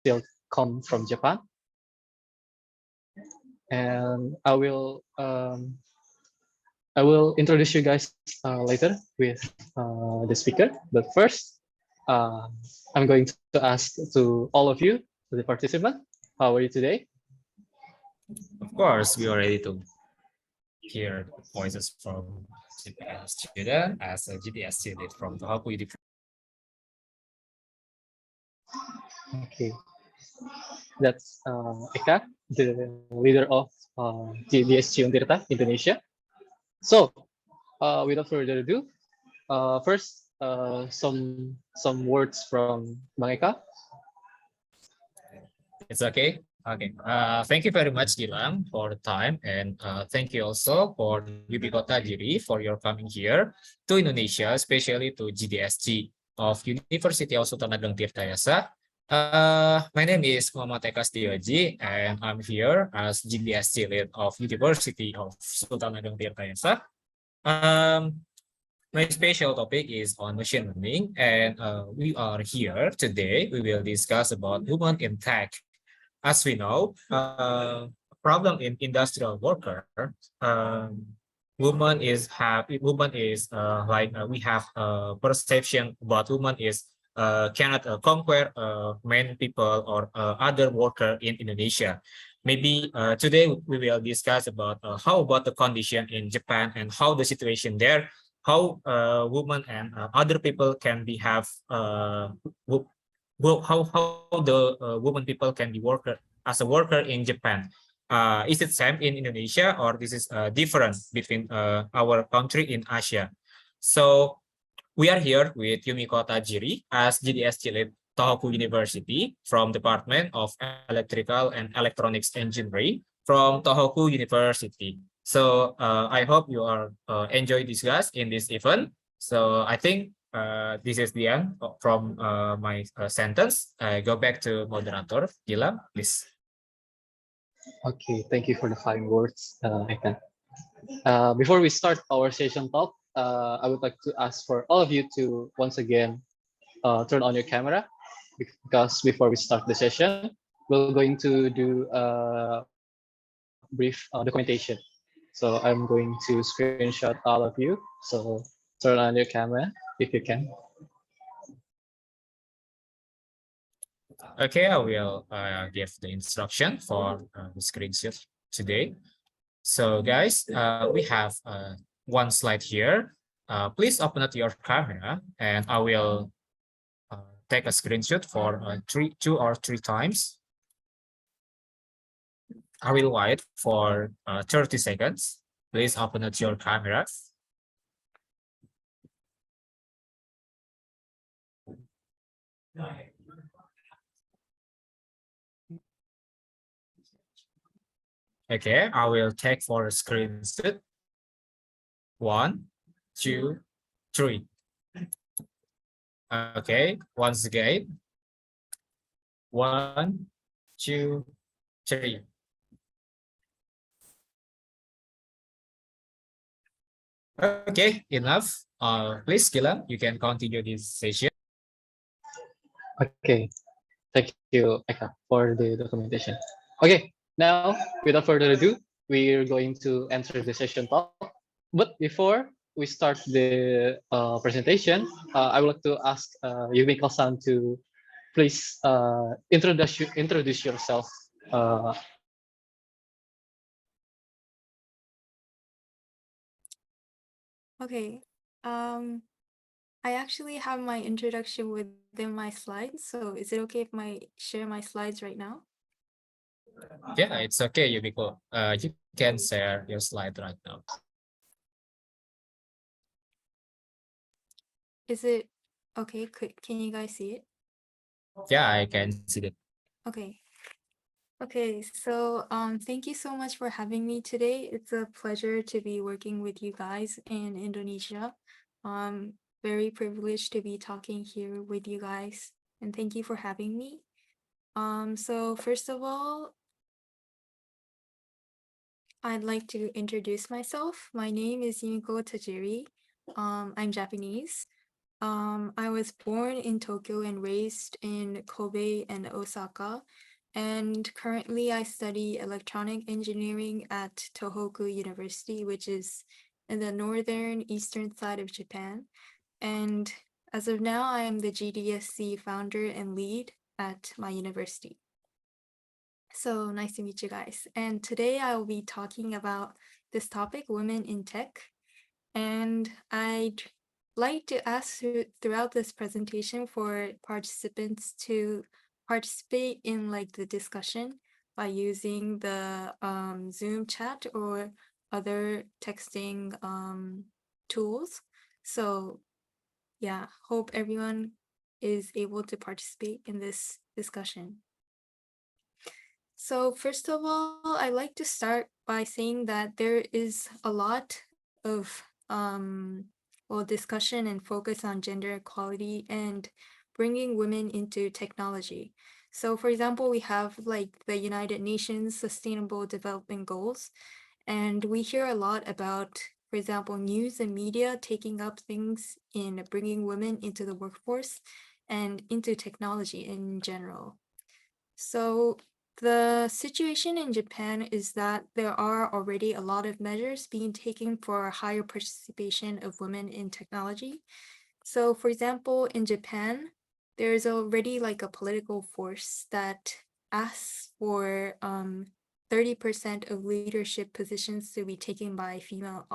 still come from Japan, and I will introduce you guys later with the speaker. But first, uh, I'm going to ask to all of you, to the participant, how are you today? Of course, we are ready to hear voices from Japan student as a GDSC lead from Tohoku University. Okay, that's Eka, the leader of GDSC Untirta, Indonesia. So, without further ado, first, some words from Bang Eka. It's okay. Okay. Thank you very much, Gilang, for the time, and thank you also for Yumiko Tajiri for your coming here to Indonesia, especially to GDSC of University of Sultan Ageng Tirta Yasa. My name is Muhammad Eka Stioji, and I'm here as GDSC lead of University of Sultan Ageng Tirta Yasa. My special topic is on machine learning, and we are here today. We will discuss about human in tech. As we know, problem in industrial worker, woman is we have a perception about woman is cannot conquer many people or other worker in Indonesia. Maybe today we will discuss about how about the condition in Japan and how the situation there, how women and other people can be have how the women people can be worker as a worker in Japan. Is it same in Indonesia or this is different between our country in Asia? So we are here with Yumiko Tajiri as GDSC lead Tohoku University from Department of Electrical and Electronics Engineering from Tohoku University. So I hope you are enjoy this class in this event. So I think this is the end from my sentence. I go back to moderator. Gila, please. Okay, thank you for the kind words, Eka. Before we start our session talk, I would like to ask for all of you to once again turn on your camera, because before we start the session, we're going to do a brief documentation. So I'm going to screenshot all of you. So turn on your camera if you can. Okay, I will give the instruction for the screenshot today. So guys, we have one slide here. Please open up your camera and I will take a screenshot for two or three times. I will wait for 30 seconds. Please open up your camera. Okay, I will take for a screenshot. 1, 2, 3. Okay, once again. 1, 2, 3. Okay, enough. Please, Gilang, you can continue this session. Okay, thank you, Eka, for the documentation. Okay, now without further ado, we're going to enter the session talk. But before we start the presentation, I would like to ask Yumiko-san to please introduce yourself. Okay. Um, I actually have my introduction within my slides, so is it okay if I share my slides right now? Yeah, it's okay, Yumiko. You can share your slide right now. Is it okay? Can you guys see it? Yeah, I can see that. Okay. Okay, so thank you so much for having me today. It's a pleasure to be working with you guys in Indonesia. Very privileged to be talking here with you guys, and thank you for having me. So first of all, I'd like to introduce myself. My name is Yumiko Tajiri. I'm Japanese. I was born in Tokyo and raised in Kobe and Osaka. And currently I study electronic engineering at Tohoku University, which is in the northern eastern side of Japan. And as of now, I am the GDSC founder and lead at my university. So nice to meet you guys. And today I will be talking about this topic, women in tech. And I'd like to ask throughout this presentation for participants to participate in like the discussion by using the Zoom chat or other texting tools. So yeah, hope everyone is able to participate in this discussion. So first of all, I like to start by saying that there is a lot of discussion and focus on gender equality and bringing women into technology. So for example, we have like the United Nations Sustainable Development Goals, and we hear a lot about, for example, news and media taking up things in bringing women into the workforce and into technology in general. So the situation in Japan is that there are already a lot of measures being taken for higher participation of women in technology. So for example, in Japan, there's already like a political force that asks for 30% of leadership positions to be taken by female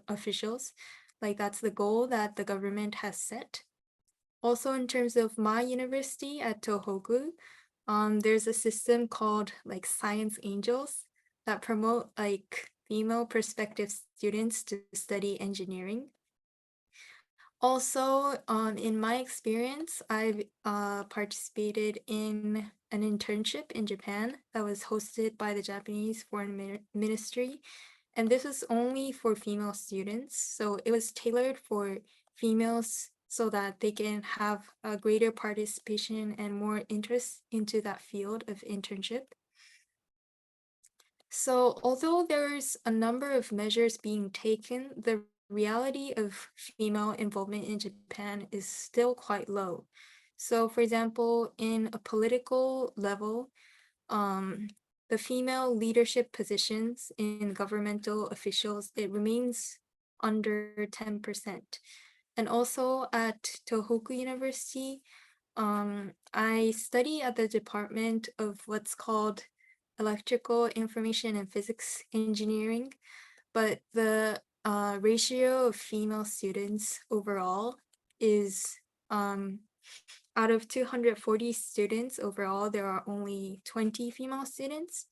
officials. Like that's the goal that the government has set. Also, in terms of my university at Tohoku, there's a system called like Science Angels that promote like female perspective students to study engineering. Also, in my experience, I've participated in an internship in Japan that was hosted by the Japanese Foreign Ministry. And this was only for female students. So it was tailored for females so that they can have a greater participation and more interest into that field of internship. So although there's a number of measures being taken, the reality of female involvement in Japan is still quite low. So for example, in a political level, the female leadership positions in governmental officials, it remains under 10%. And also at Tohoku University, I study at the Department of what's called Electrical Information and Physics Engineering, but the ratio of female students overall is out of 240 students overall, there are only 20 female students.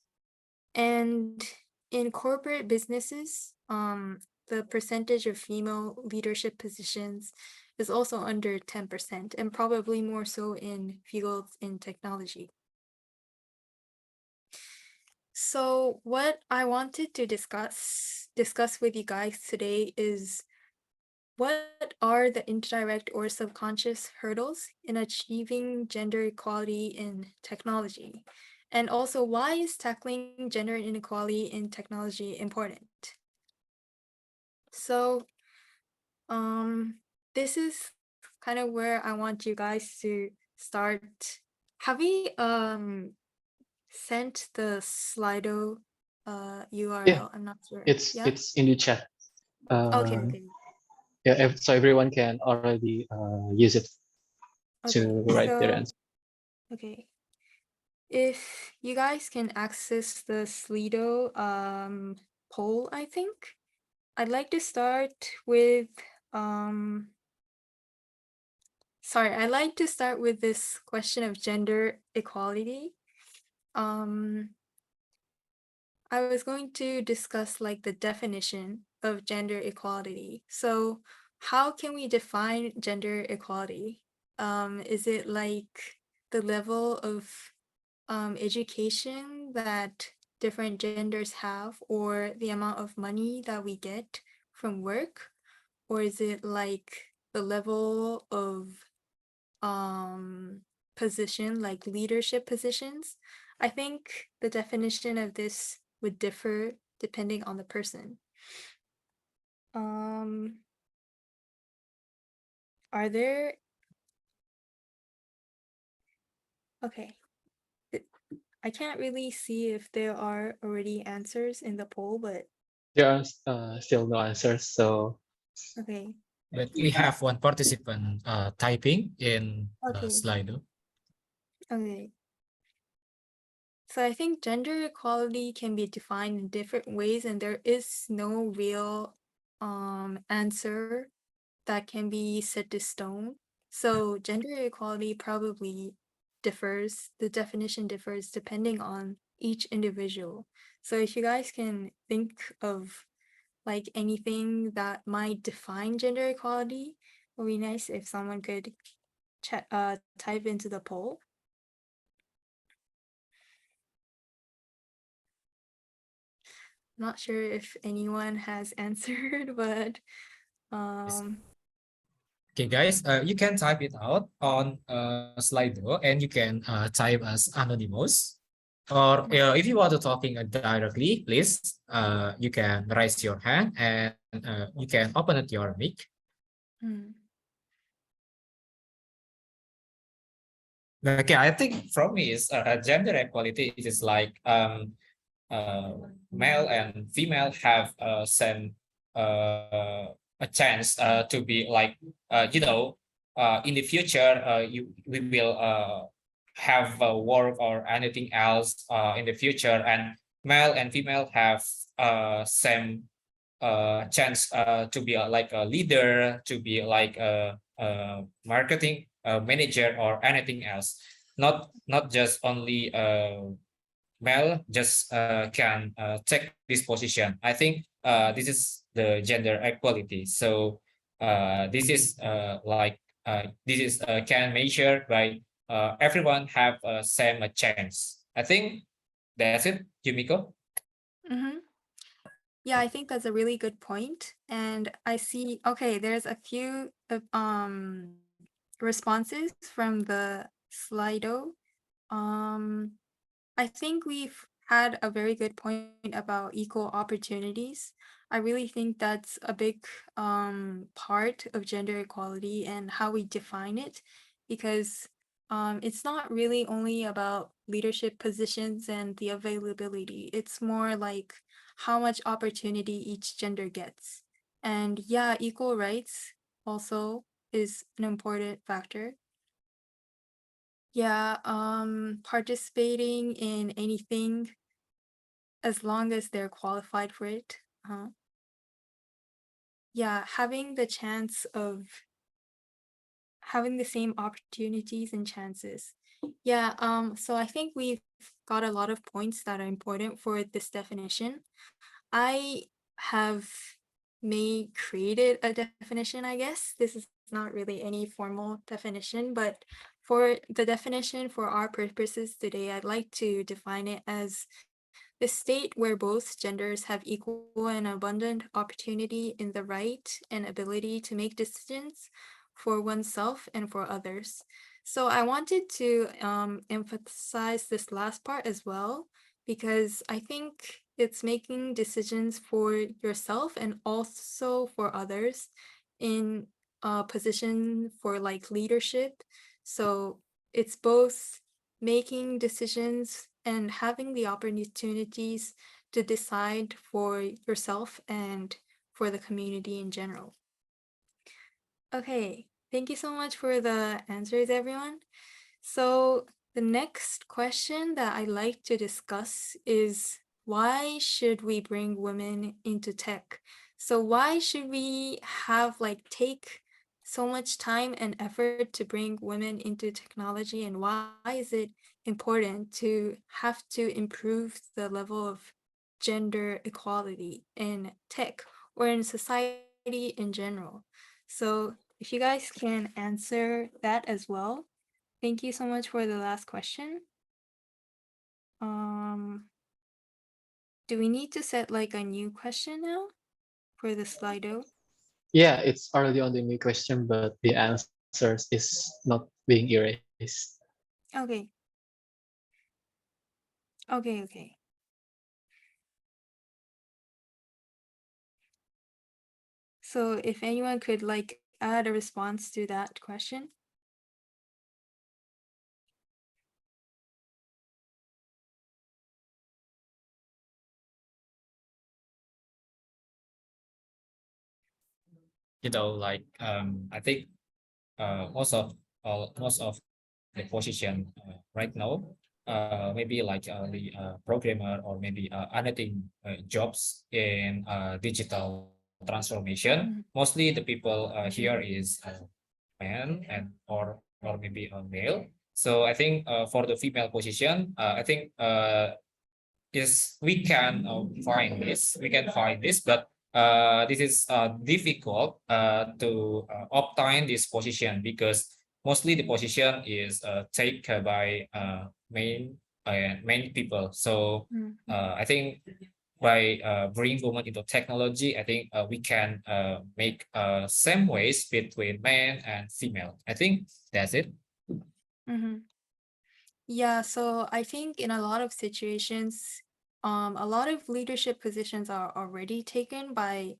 And in corporate businesses, the percentage of female leadership positions is also under 10% and probably more so in fields in technology. So what I wanted to discuss with you guys today is what are the indirect or subconscious hurdles in achieving gender equality in technology? And also, why is tackling gender inequality in technology important? So, this is kind of where I want you guys to start. Have we sent the Slido URL? Yeah, I'm not sure. it's Yeah. it's in the chat. Okay. Um, Okay. yeah, so everyone can already use it Okay. to write their So answer. okay. If you guys can access the Slido poll, I think I'd like to start with I'd like to start with this question of gender equality. I was going to discuss like the definition of gender equality. So how can we define gender equality? Is it like the level of education that different genders have, or the amount of money that we get from work? Or is it like the level of position, like leadership positions? I think the definition of this would differ depending on the person. are there? Okay. I can't really see if there are already answers in the poll, but There are still no answers, so okay. But we have one participant typing in Okay. Slido. Okay. So I think gender equality can be defined in different ways, and there is no real answer that can be set to stone. So gender equality probably differs, the definition differs depending on each individual. So if you guys can think of like anything that might define gender equality, it would be nice if someone could type into the poll. Not sure if anyone has answered, but Okay, guys, you can type it out on Slido and you can type as anonymous. Or if you want to talking directly, please, you can raise your hand and you can open it your mic. hmm. Okay, I think from me is gender equality is like male and female have same a chance to be like in the future we will have work or anything else in the future, and male and female have same chance to be like a leader, to be like a marketing manager or anything else, not just only male just can take this position. I think this is the gender equality. So this is this is can measure by everyone have same chance. I think that's it, Yumiko. Mm-hmm. Yeah, I think that's a really good point. And I see, okay, there's a few responses from the Slido. I think we've had a very good point about equal opportunities. I really think that's a big part of gender equality and how we define it, because it's not really only about leadership positions and the availability. It's more like how much opportunity each gender gets. And yeah, equal rights also is an important factor. Yeah, participating in anything as long as they're qualified for it. Yeah, having the chance of having the same opportunities and chances. Yeah, so I think we've got a lot of points that are important for this definition. I have created a definition, I guess. This is not really any formal definition, but for the definition for our purposes today, I'd like to define it as the state where both genders have equal and abundant opportunity in the right and ability to make decisions for oneself and for others. So I wanted to emphasize this last part as well, because I think it's making decisions for yourself and also for others in a position for like leadership. So it's both making decisions and having the opportunities to decide for yourself and for the community in general. Okay, thank you so much for the answers, everyone. So the next question that I'd like to discuss is, why should we bring women into tech? So why should we have like take so much time and effort to bring women into technology, and why is it important to have to improve the level of gender equality in tech or in society in general? So if you guys can answer that as well. Thank you so much for the last question. Um, do we need to set like a new question now for the Slido? yeah, it's already on the new question, but the answers is not being erased. Okay. Okay. So if anyone could like add a response to that question? Like I think most of the position right now maybe like the programmer or maybe anything jobs in digital transformation. Mm, Mostly the people here is man and or maybe a male. So I think for the female position, I think is we can find this, but this is difficult to obtain this position because mostly the position is taken by main people. So mm, I think by bringing women into technology, I think we can make same ways between man and female. I think that's it. mhm. Yeah, so I think in a lot of situations, a lot of leadership positions are already taken by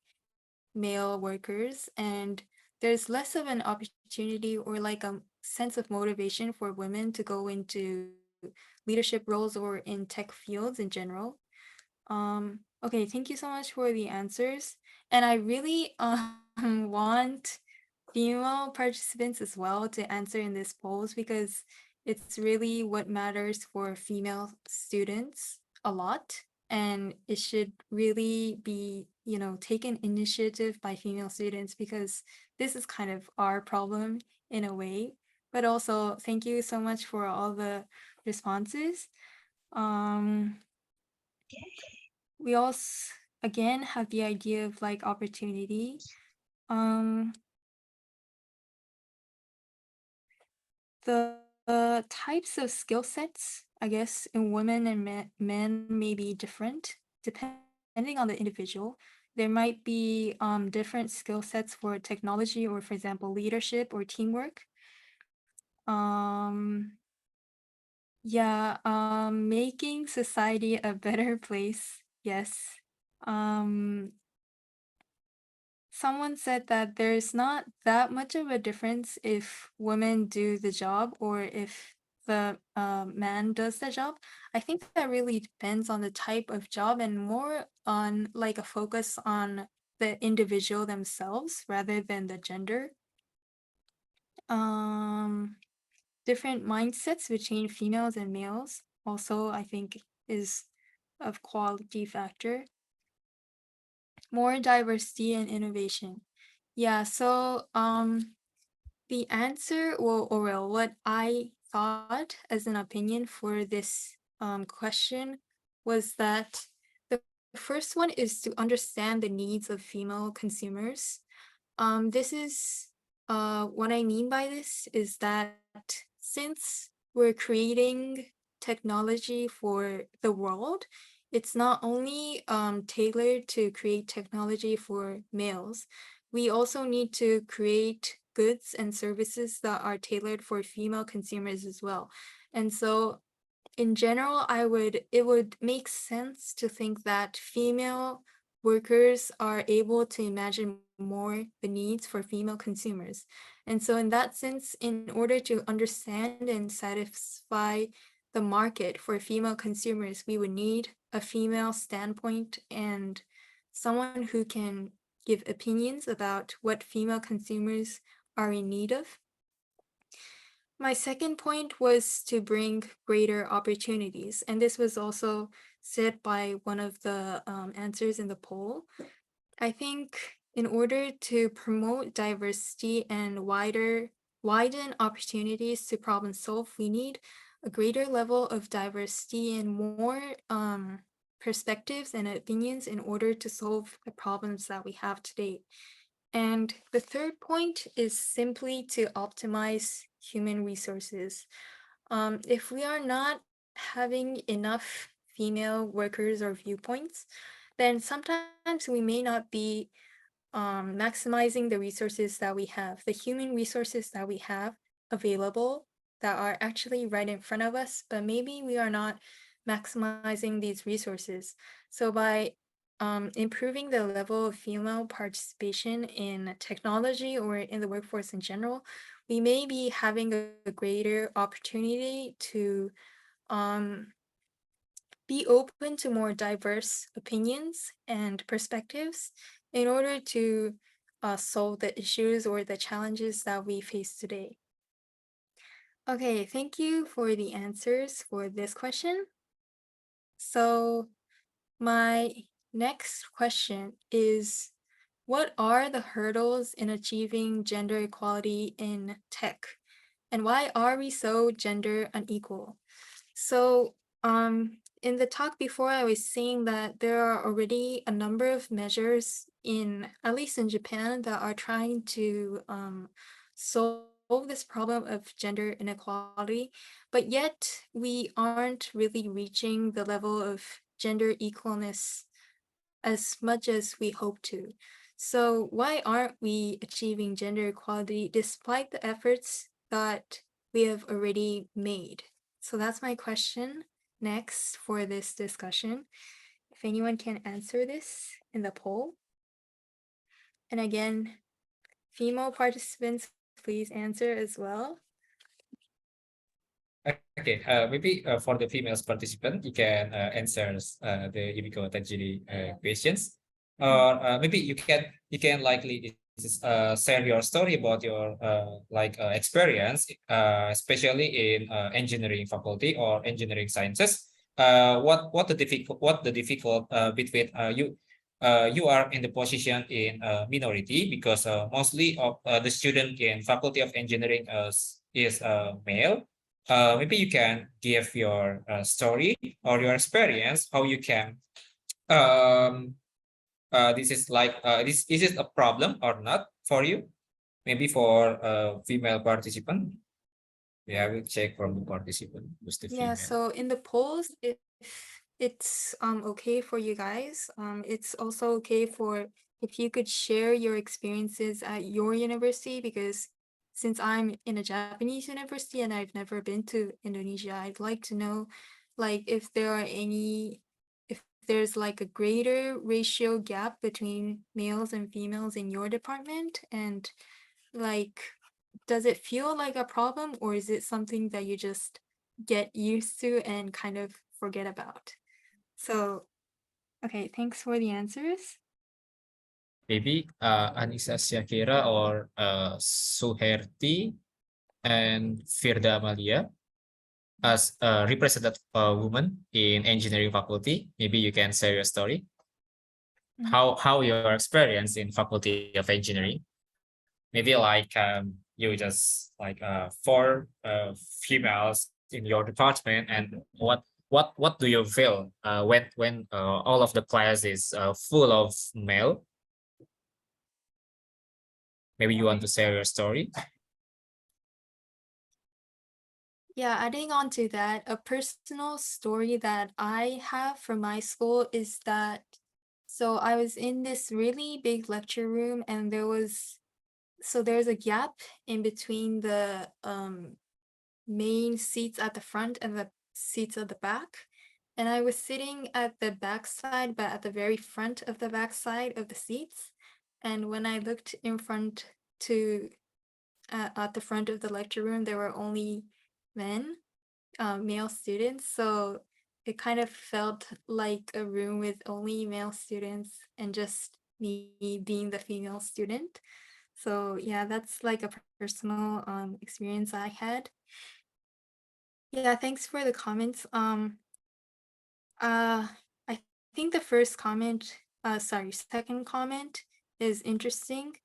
male workers, and there's less of an opportunity or like a sense of motivation for women to go into leadership roles or in tech fields in general. Okay, thank you so much for the answers. And I really want female participants as well to answer in this polls because it's really what matters for female students a lot. And it should really be, taken initiative by female students because this is kind of our problem in a way. But also, thank you so much for all the responses. Um, we also again have the idea of like opportunity. Um, the types of skill sets, I guess, in women and men may be different depending on the individual. There might be different skill sets for technology or, for example, leadership or teamwork. Um, yeah, making society a better place. Yes. Um, Someone said that there's not that much of a difference if women do the job or if the man does the job. I think that really depends on the type of job and more on like a focus on the individual themselves rather than the gender. Um, Different mindsets between females and males also I think is of quality factor. More diversity and innovation. Yeah, so the answer or well, what I thought as an opinion for this question was that the first one is to understand the needs of female consumers. This is what I mean by this is that since we're creating technology for the world, it's not only tailored to create technology for males. We also need to create goods and services that are tailored for female consumers as well. And so in general, it would make sense to think that female workers are able to imagine more the needs for female consumers. And so in that sense, in order to understand and satisfy the market for female consumers, we would need a female standpoint and someone who can give opinions about what female consumers are in need of. My second point was to bring greater opportunities, and this was also said by one of the answers in the poll. I think in order to promote diversity and widen opportunities to problem solve, we need a greater level of diversity and more perspectives and opinions in order to solve the problems that we have today. And the third point is simply to optimize human resources. If we are not having enough female workers or viewpoints, then sometimes we may not be maximizing the resources that we have, the human resources that we have available that are actually right in front of us, but maybe we are not maximizing these resources. So by improving the level of female participation in technology or in the workforce in general, we may be having a greater opportunity to be open to more diverse opinions and perspectives in order to solve the issues or the challenges that we face today. Okay, thank you for the answers for this question. So my next question is, what are the hurdles in achieving gender equality in tech? And why are we so gender unequal? So in the talk before, I was saying that there are already a number of measures in, at least in Japan, that are trying to solve this problem of gender inequality, but yet we aren't really reaching the level of gender equalness as much as we hope to. So why aren't we achieving gender equality despite the efforts that we have already made? So that's my question next for this discussion. If anyone can answer this in the poll. And again, female participants, please answer as well. Okay, maybe for the females participant, you can answer the Yumiko Tajiri questions, or maybe you can likely share your story about your experience, especially in engineering faculty or engineering sciences. What the difficult between you are in the position in minority because mostly of the student in faculty of engineering is male. Maybe you can give your story or your experience, how you can this is like this is it a problem or not for you? Maybe for female participant. Yeah, we'll check from the participant who's the Yeah, female. so in the polls, if it's okay for you guys, it's also okay for if you could share your experiences at your university, because since I'm in a Japanese university and I've never been to Indonesia, I'd like to know like if there are any, if there's like a greater ratio gap between males and females in your department, and like does it feel like a problem, or is it something that you just get used to and kind of forget about? So, okay, thanks for the answers. Maybe Anissa Syakira or Suherti and Firda Amalia as a representative woman in engineering faculty. Maybe you can share your story. How your experience in faculty of engineering? Maybe like you just like four females in your department, and what do you feel when all of the class is full of male? Maybe you want to share your story. Yeah, adding on to that, a personal story that I have from my school is that, so I was in this really big lecture room, and there's a gap in between the main seats at the front and the seats at the back. And I was sitting at the back side, but at the very front of the back side of the seats. And when I looked in front to at the front of the lecture room, there were only men, male students. So it kind of felt like a room with only male students and just me being the female student. So yeah, that's like a personal experience I had. Yeah, thanks for the comments. I think the first comment, second comment is interesting.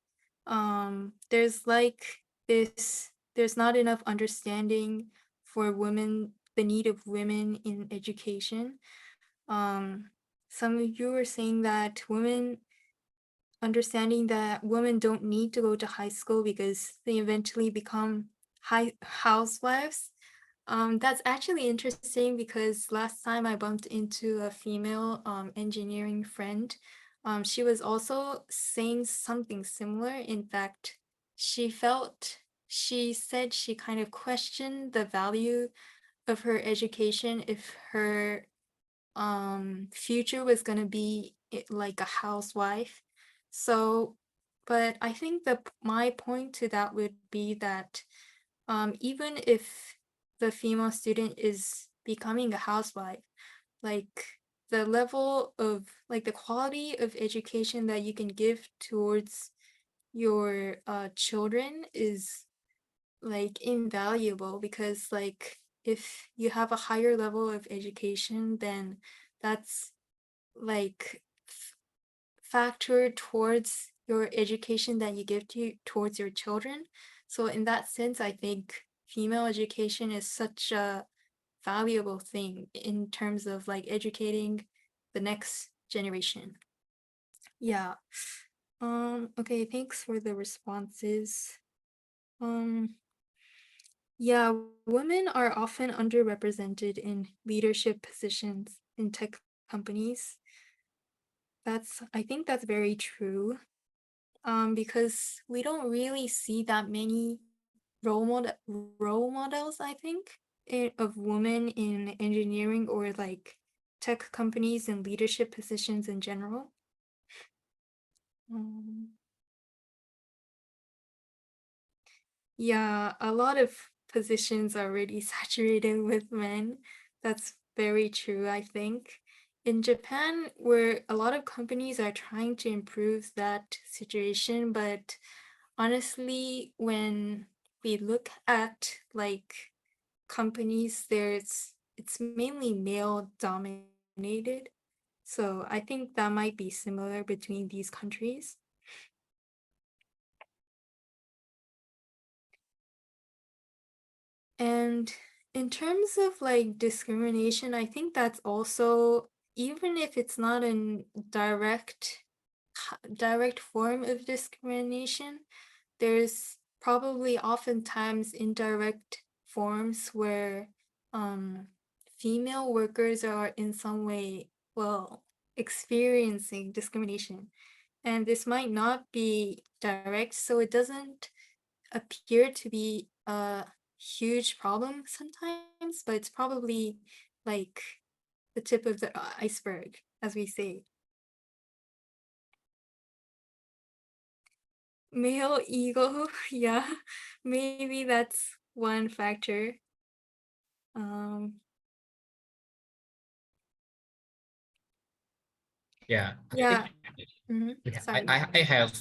There's like there's not enough understanding for women, the need of women in education. Some of you were saying that understanding that women don't need to go to high school because they eventually become housewives. That's actually interesting because last time I bumped into a female engineering friend. She was also saying something similar. In fact, she said she kind of questioned the value of her education if her future was going to be like a housewife. So, but I think my point to that would be that even if the female student is becoming a housewife, like the level of like the quality of education that you can give towards your children is like invaluable, because like if you have a higher level of education, then that's like factor towards your education that you give towards your children. So in that sense, I think female education is such a valuable thing in terms of like educating the next generation. Yeah. Okay, thanks for the responses. Um, yeah, women are often underrepresented in leadership positions in tech companies. I think that's very true. Because we don't really see that many role models, I think, of women in engineering or like tech companies and leadership positions in general. Um, yeah, a lot of positions are already saturated with men. That's very true, I think. In Japan, where a lot of companies are trying to improve that situation, but honestly, when we look at like companies, it's mainly male dominated. So I think that might be similar between these countries. And in terms of like discrimination, I think that's also, even if it's not a direct form of discrimination, there's probably oftentimes indirect forms where um, female workers are in some way, well, experiencing discrimination. And this might not be direct, so it doesn't appear to be a huge problem sometimes, but it's probably like the tip of the iceberg, as we say. Male ego, yeah, maybe that's one factor. Um, Yeah, yeah, sorry. I have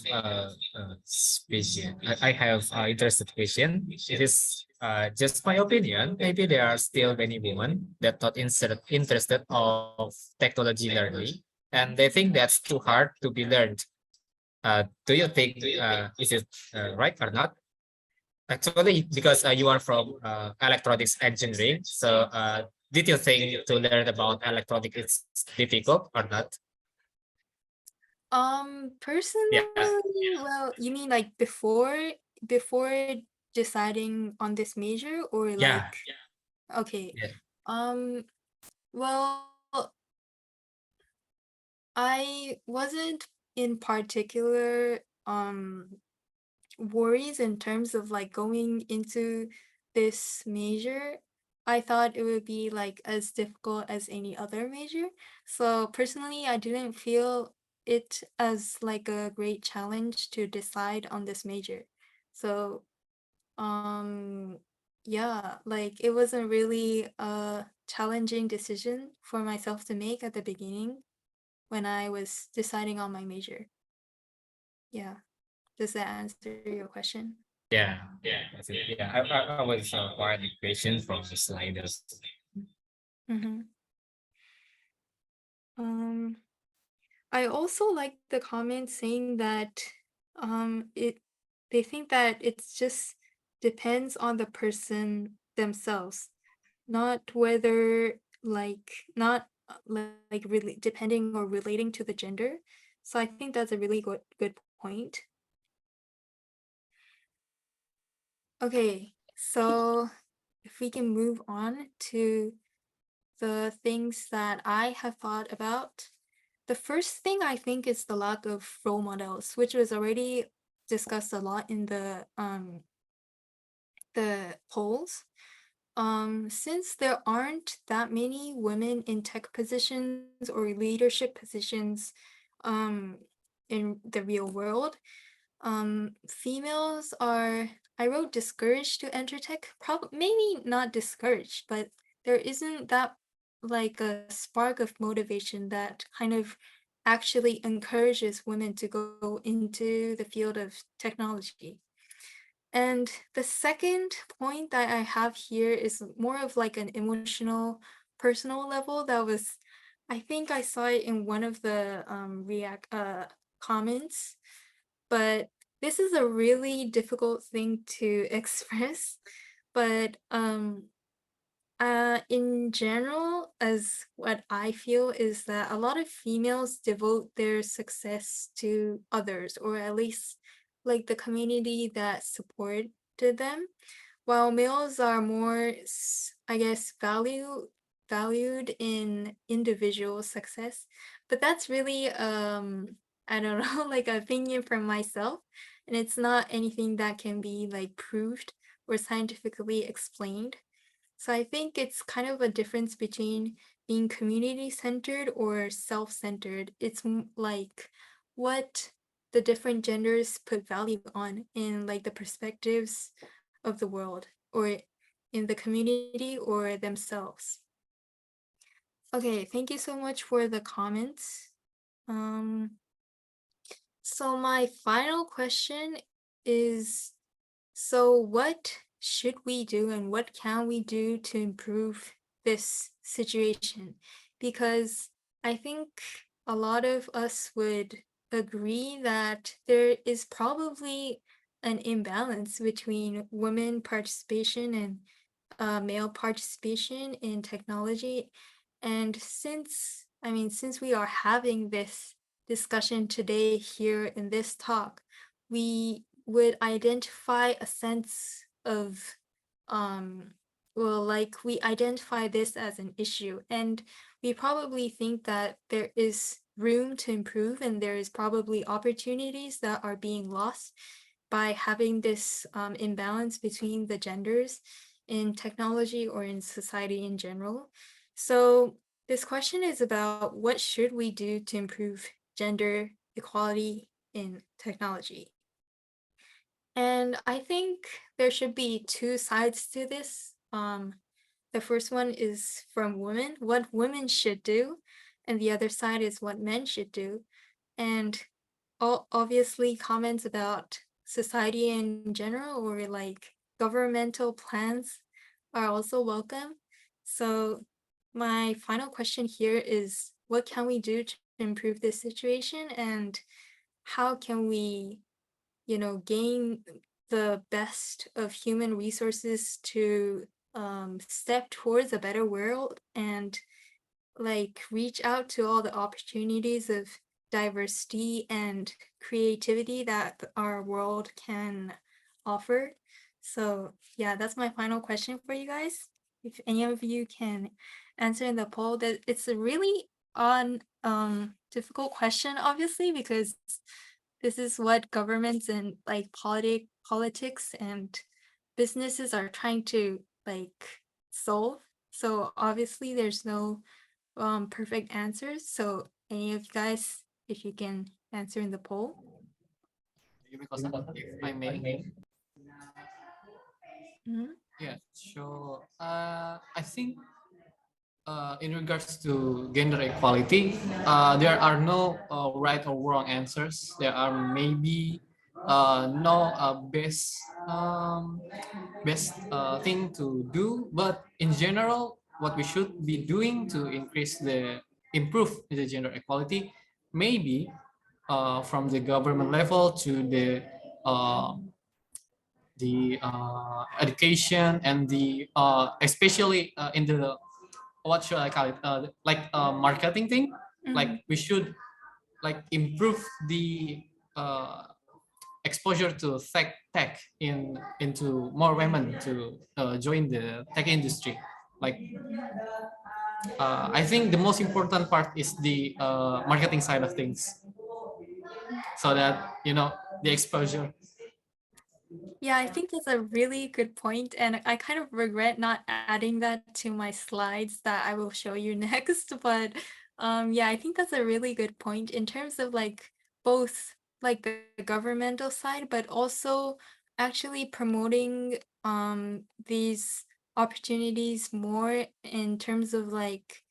question. I have interested question. It is just my opinion. Maybe there are still many women that not interested of technology learning, and they think that's too hard to be learned. Do you think is it right or not? Actually, because you are from electronics engineering, so did you think to learn about electronics is difficult or not? Personally, Yeah, well, you mean like before deciding on this major, or yeah, like, okay. yeah. Um, well, I wasn't in particular worries in terms of like going into this major. I thought it would be like as difficult as any other major. So personally, I didn't feel it as like a great challenge to decide on this major. So, um, yeah, like it wasn't really a challenging decision for myself to make at the beginning when I was deciding on my major. Yeah. Does that answer your question? Yeah, I think, yeah. I was quite the question from the sliders. Mm-hmm. Um, I also like the comment saying that it they think that it's just depends on the person themselves, not whether like not like really depending or relating to the gender. So I think that's a really good point. Okay, so if we can move on to the things that I have thought about. The first thing I think is the lack of role models, which was already discussed a lot in the polls. Since there aren't that many women in tech positions or leadership positions, in the real world. Females are, I wrote discouraged to enter tech, probably maybe not discouraged, but there isn't that like a spark of motivation that kind of actually encourages women to go into the field of technology. And the second point that I have here is more of like an emotional, personal level that was, I think I saw it in one of the react comments, but this is a really difficult thing to express. But in general, as what I feel is that a lot of females devote their success to others, or at least like the community that supported them, while males are more, I guess, valued in individual success. But that's really I don't know, like opinion from myself, and it's not anything that can be like proved or scientifically explained. So I think it's kind of a difference between being community centered or self centered. It's like what the different genders put value on in like the perspectives of the world, or in the community or themselves. Okay, thank you so much for the comments. Um, so my final question is, so what should we do and what can we do to improve this situation? Because I think a lot of us would agree that there is probably an imbalance between women participation and male participation in technology. And since we are having this discussion today here in this talk, we would identify a sense of, um, well, like we identify this as an issue, and we probably think that there is room to improve, and there is probably opportunities that are being lost by having this imbalance between the genders in technology or in society in general. So this question is about what should we do to improve gender equality in technology. And I think there should be two sides to this. The first one is from women, what women should do, and the other side is what men should do. And obviously, comments about society in general or like governmental plans are also welcome. So, my final question here is, what can we do to improve this situation, and how can we gain the best of human resources to step towards a better world and like reach out to all the opportunities of diversity and creativity that our world can offer. So yeah, that's my final question for you guys. If any of you can answer in the poll, that it's a really on difficult question, obviously, because this is what governments and like politics and businesses are trying to like solve. So obviously there's no perfect answers. So any of you guys, if you can answer in the poll. Yumiko, if I may. Mhm. Yeah, so I think in regards to gender equality, there are no right or wrong answers. There are maybe no best thing to do, but in general, what we should be doing to improve the gender equality, maybe from the government level to uh, the education and the especially in the, what should I call it, marketing thing. Like we should like improve the exposure to tech into more women to join the tech industry. Like I think the most important part is the marketing side of things, so that the exposure. Yeah, I think that's a really good point, and I kind of regret not adding that to my slides that I will show you next. But Yeah, I think that's a really good point in terms of like both like the governmental side, but also actually promoting these opportunities more in terms of like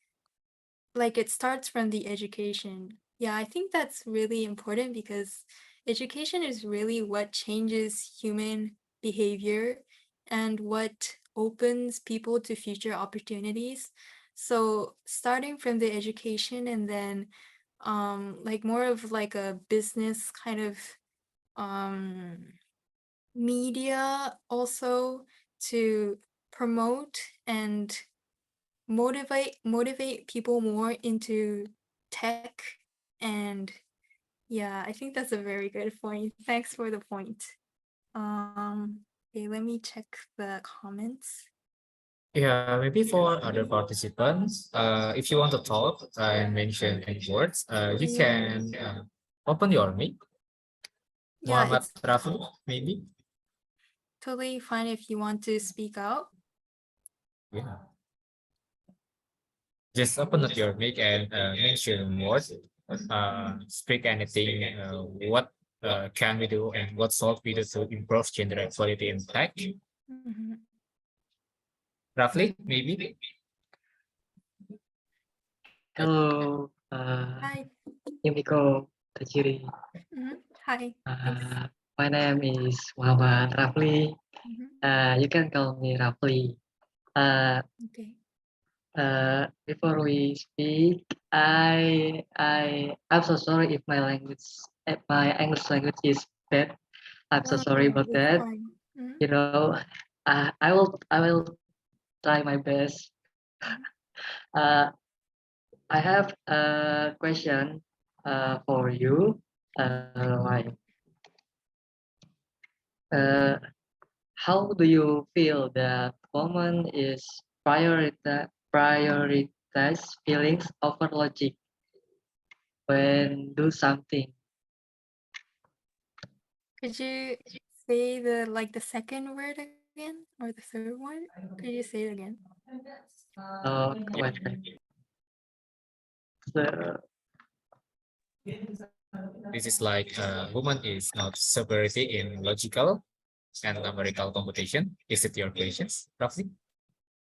it starts from the education. Yeah, I think that's really important because education is really what changes human behavior and what opens people to future opportunities. So starting from the education and then like more of like a business kind of um media also to promote and motivate people more into tech. And yeah, I think that's a very good point. Thanks for the point. Okay, let me check the comments. Yeah, maybe for other participants, if you want to talk and mention any words, you Yeah. can open your mic. Yeah, Muhammad it's Rafi, maybe. totally fine if you want to speak out. Yeah. Just open up your mic and mention words. Speak anything. What can we do and what should we do to improve gender equality in tech? Mhm. Roughly, maybe. Hello, Hi. Yumiko, Tajiri. Hi. Thanks. My name is Muhammad Rafli. Mhm. You can call me Rafli. Uh, Okay. Before we speak, I'm so sorry if my English language is bad. I'm so No, sorry about it's that. fine. Mhm. You know, I will try my best. Mhm. Uh, I have a question for you. Like, uh, how do you feel that woman is prioritize feelings over logic when do something? Could you say the second word again or the third one? Could you say it again? Wait, the, This is like woman is not superiority in logical and numerical computation. Is it your questions, roughly?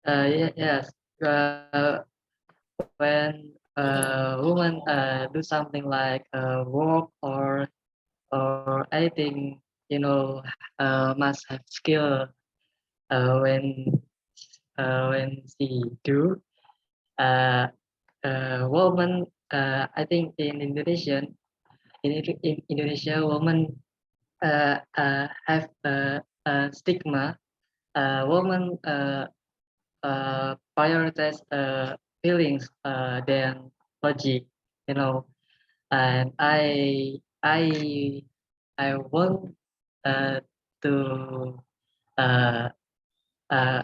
yes. When woman do something like work or anything, must have skill when she do. Uh, Woman, I think in Indonesia, women have a stigma. Women prioritize feelings than logic, you know. And I want uh, to uh, uh,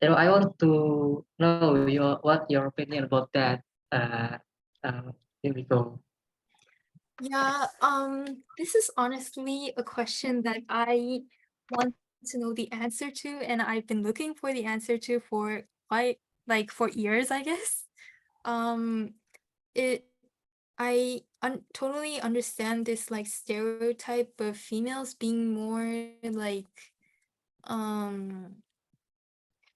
I want to know what your opinion about that. Uh, Here we go. Yeah, this is honestly a question that I want to know the answer to, and I've been looking for the answer to for quite like for years, I guess. Um, it totally understand this like stereotype of females being more like um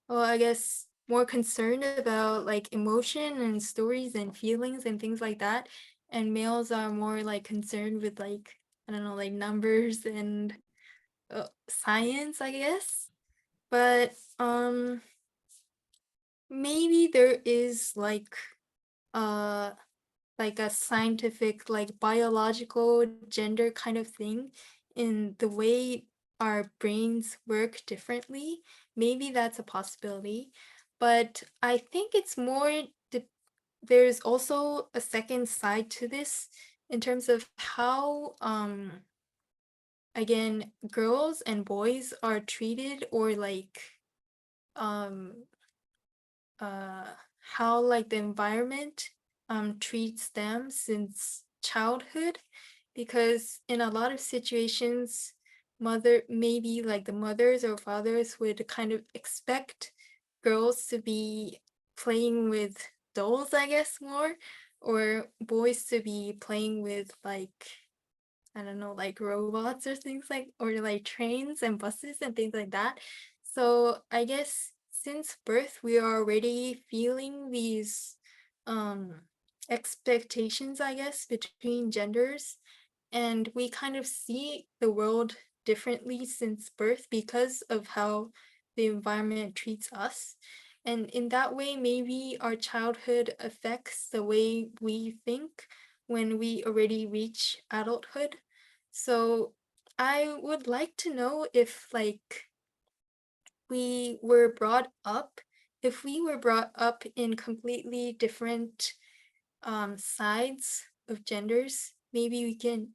well, I guess more concerned about like emotion and stories and feelings and things like that. And males are more like concerned with like, I don't know, like numbers and science, I guess. But maybe there is uh like a scientific, like biological gender kind of thing in the way our brains work differently. Maybe that's a possibility. But I think it's more, there's also a second side to this in terms of how, again, girls and boys are treated or um, uh how like the environment treats them since childhood, because in a lot of situations maybe like the mothers or fathers would kind of expect girls to be playing with dolls, I guess, more, or boys to be playing with like, I don't know, like robots or things like, or like trains and buses and things like that. So I guess since birth, we are already feeling these expectations, I guess, between genders. And we kind of see the world differently since birth because of how the environment treats us. And in that way, maybe our childhood affects the way we think when we already reach adulthood. So I would like to know if like we were brought up, if we were brought up in completely different sides of genders, maybe we can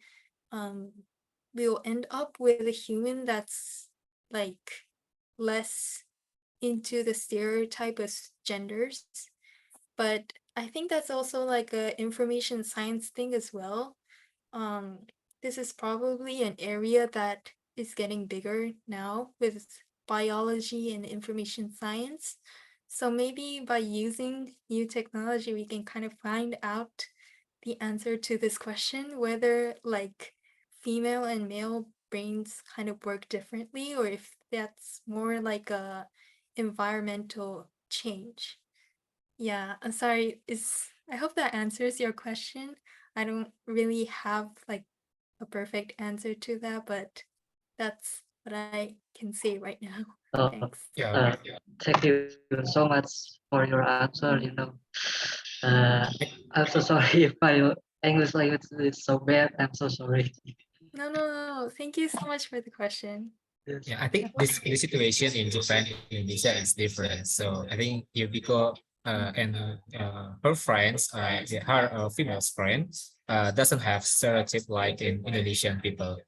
um we'll end up with a human that's like less into the stereotype of genders. But I think that's also like a information science thing as well. um, this is probably an area that is getting bigger now with biology and information science. So maybe by using new technology, we can kind of find out the answer to this question, whether like female and male brains kind of work differently, or if that's more like a environmental change. Yeah, I'm sorry. I hope that answers your question. I don't really have like a perfect answer to that, but that's what I can say right now. Thanks. Yeah, Thank you so much for your answer. Uh, I'm so sorry if my English language is so bad. I'm so sorry. No, no, no, no. Thank you so much for the question. yeah. I think this situation in Japan, Indonesia is different. So I think Yumiko and her friends, her female friend, doesn't have stereotype like in Indonesian people.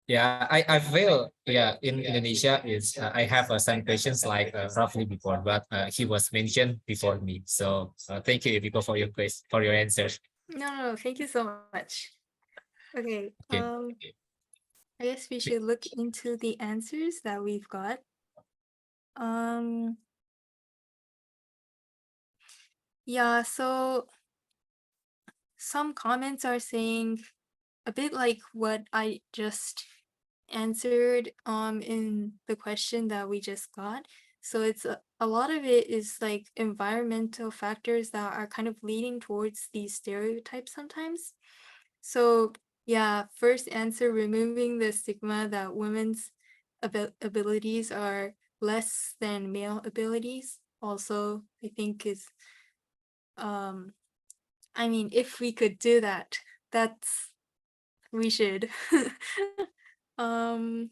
Yeah, I feel yeah in Indonesia is I have some questions like roughly before, but he was mentioned before me. So thank you Yumiko for your question for your answer. No, no, no. Thank you so much. Okay. Okay. I guess we should look into the answers that we've got. Um, yeah, so some comments are saying a bit like what I just answered in the question that we just got. So it's a lot of it is like environmental factors that are kind of leading towards these stereotypes sometimes. So yeah, first answer, removing the stigma that women's abilities are less than male abilities. Also, I think is um I mean, if we could do that, that's we should. um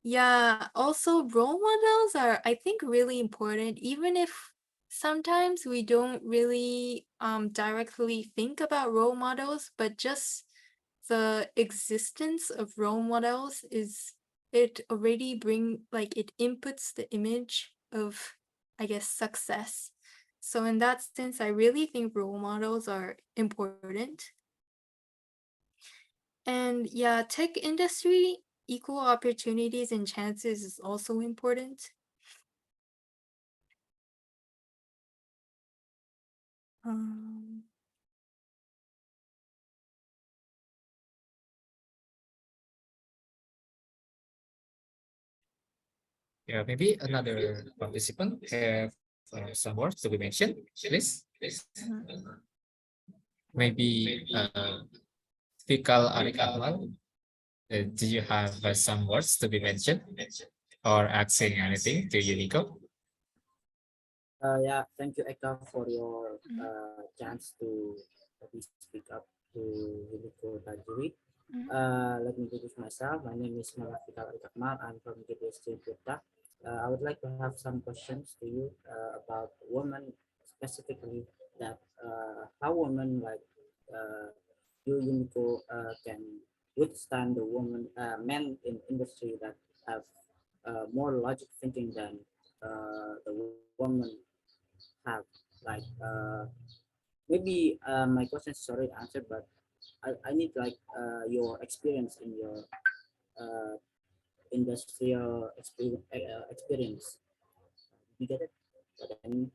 yeah, also role models are I think really important, even if sometimes we don't really directly think about role models, but just the existence of role models is it already bring like it inputs the image of, I guess, success. So in that sense, I really think role models are important. And yeah, tech industry, equal opportunities and chances is also important. Um, Yeah, maybe another participant have some words to be mentioned, please. mhm. Maybe Fikal Arik Akmal. Do you have some words to be mentioned or asking anything to Yumiko? Yeah, thank you, Eka, for your Mhm. chance to speak up to Yumiko Tajiri. Mhm. Let me introduce myself. My name is Muhammad Fikal Akmal. I'm from GDSC Jakarta. I would like to have some questions to you about women specifically. That how women like you, Yumiko, can withstand the woman, men in industry that have more logic thinking than the woman have. Like maybe my question is already answered, but I need like your experience in your uh, industrial experience. You get it? What I mean?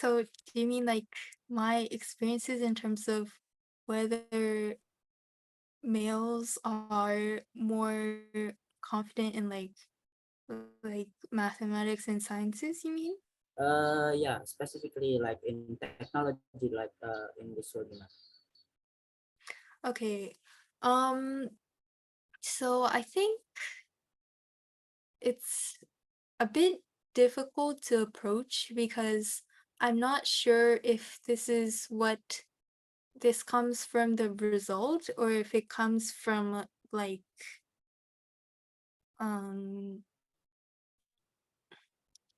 So do you mean like my experiences in terms of whether males are more confident in like mathematics and sciences, you mean? Yeah, specifically like in technology, like in this webinar. Okay. Um, so I think it's a bit difficult to approach because I'm not sure if this comes from the result or if it comes from um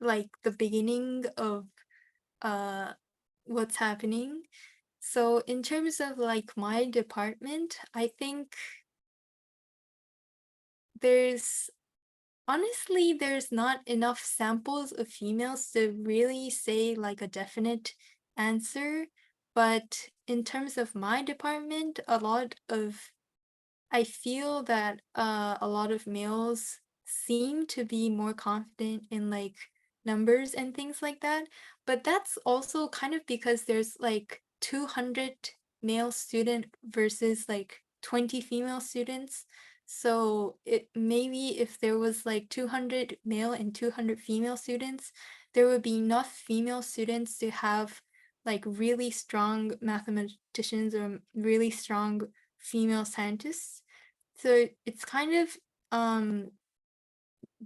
like the beginning of uh what's happening. So in terms of like my department, I think there's honestly there's not enough samples of females to really say like a definite answer. But in terms of my department, I feel that a lot of males seem to be more confident in like numbers and things like that. But that's also kind of because there's like 200 male student versus like 20 female students. So it maybe if there was like 200 male and 200 female students, there would be enough female students to have like really strong mathematicians or really strong female scientists. So it's kind of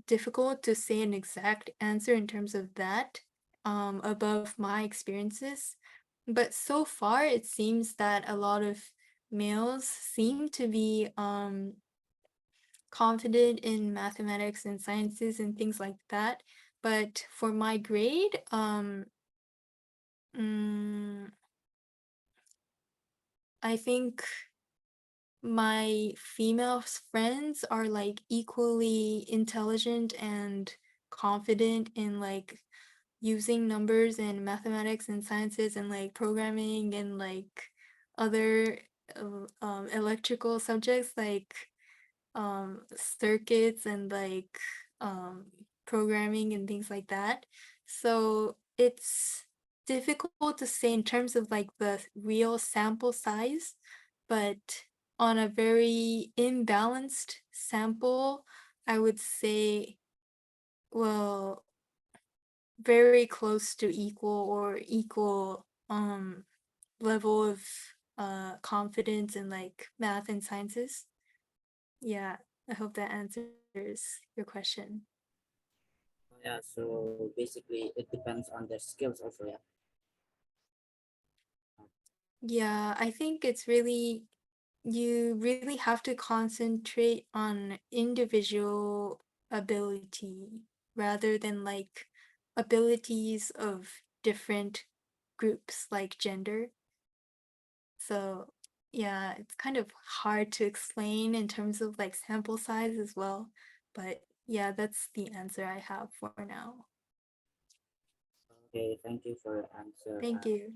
difficult to say an exact answer in terms of that above my experiences. But so far, it seems that a lot of males seem to be confident in mathematics and sciences and things like that. But for my grade, mm, I think my female friends are like equally intelligent and confident in like using numbers and mathematics and sciences and like programming and like other electrical subjects like circuits and like um, programming and things like that. So it's difficult to say in terms of like the real sample size, but on a very imbalanced sample, I would say, well, very close to equal level of confidence in like math and sciences. Yeah, I hope that answers your question. Yeah, so basically it depends on their skills also. Yeah. Yeah, I think it's really you really have to concentrate on individual ability rather than like abilities of different groups like gender. So yeah, it's kind of hard to explain in terms of like sample size as well. But yeah, that's the answer I have for now. Okay, thank you for your answer. Thank you.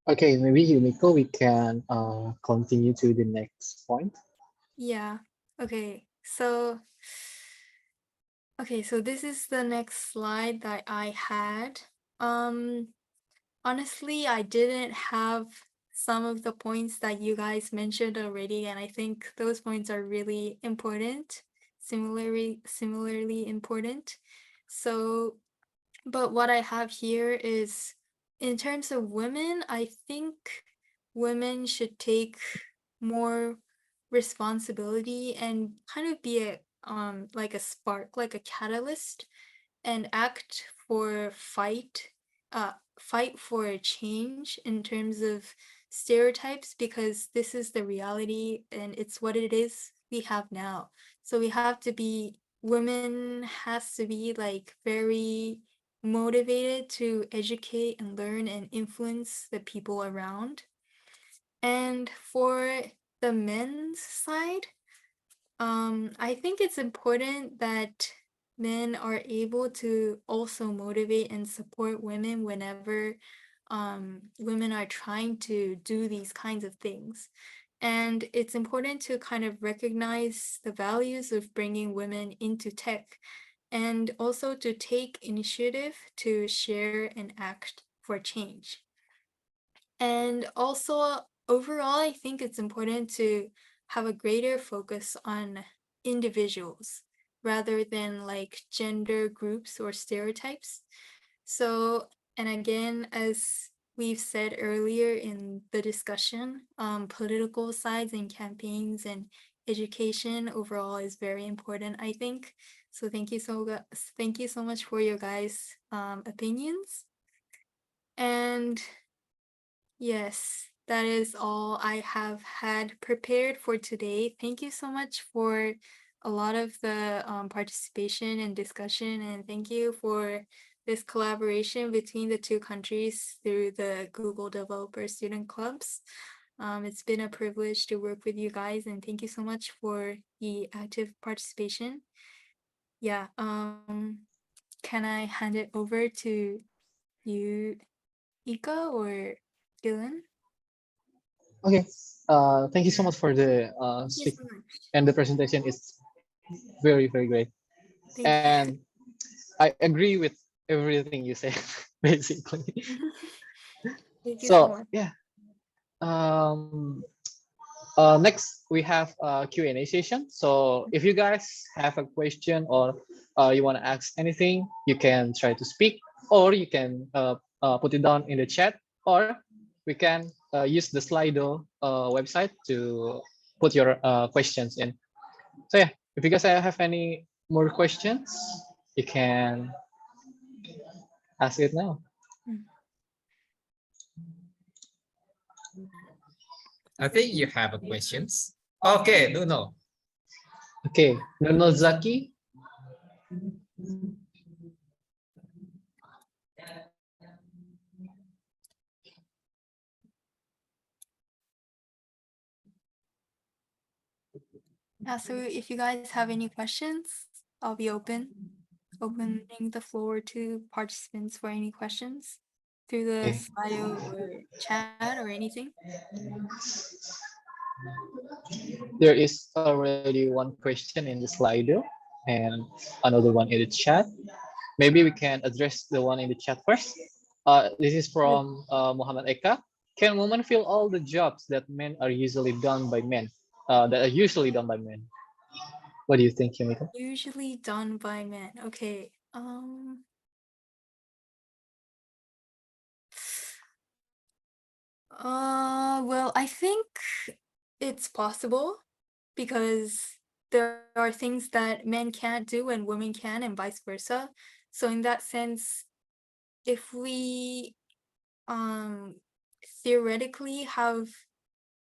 Okay, maybe Yumiko, we can continue to the next point. Yeah. Okay. So this is the next slide that I had. Um Honestly, I didn't have some of the points that you guys mentioned already, and I think those points are really important, similarly important. So, but what I have here is in terms of women, I think women should take more responsibility and kind of be a like a spark, like a catalyst and act for fight for a change in terms of stereotypes because this is the reality and it's what it is we have now. So we have to be women has to be like very motivated to educate and learn and influence the people around. And for the men's side, I think it's important that men are able to also motivate and support women whenever women are trying to do these kinds of things. And it's important to kind of recognize the values of bringing women into tech and also to take initiative to share and act for change. And also, overall, I think it's important to have a greater focus on individuals rather than like gender groups or stereotypes. So, and again, as we've said earlier in the discussion, political sides and campaigns and education overall is very important, I think. So thank you so much for your guys' opinions. And yes, that is all I have had prepared for today. Thank you so much for a lot of the participation and discussion, and thank you for this collaboration between the two countries through the Google Developer Student Clubs. It's been a privilege to work with you guys, and thank you so much for the active participation. Yeah, can I hand it over to you, Ika or Dylan? Okay. Thank you so much for the Thank you speak so much. and the presentation is very, very great. Thank And I agree with everything you said, basically. you. Thank you so So much. yeah. Um, Next we have a Q&A session. So if you guys have a question or you want to ask anything, you can try to speak, or you can put it down in the chat, or we can use the Slido website to put your questions in. So yeah, if you guys have any more questions, you can ask it now. Mm. I think you have a questions. Okay, Nuno. Okay, Nonozaki. So if you guys have any questions, I'll be opening the floor to participants for any questions through the Okay. Slido or chat or anything. There is already one question in the Slido and another one in the chat. Maybe we can address the one in the chat first. This is from Muhammad Eka. Can women fill all the jobs that men are usually done by men? That are usually done by men. What do you think, Yumiko? Usually done by men. Okay. Well, I think it's possible because there are things that men can't do and women can, and vice versa. So in that sense, if we um theoretically have,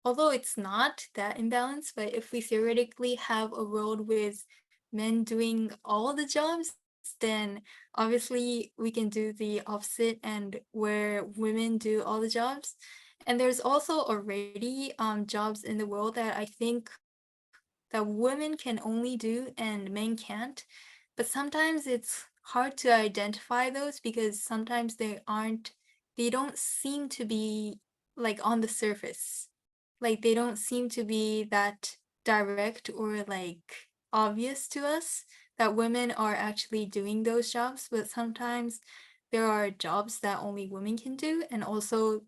although it's not that imbalanced, but if we theoretically have a world with men doing all the jobs, then obviously we can do the opposite and where women do all the jobs. And there's also already jobs in the world that I think that women can only do and men can't. But sometimes it's hard to identify those because sometimes they don't seem to be like on the surface. Like they don't seem to be that direct or like obvious to us that women are actually doing those jobs, but sometimes there are jobs that only women can do. And also,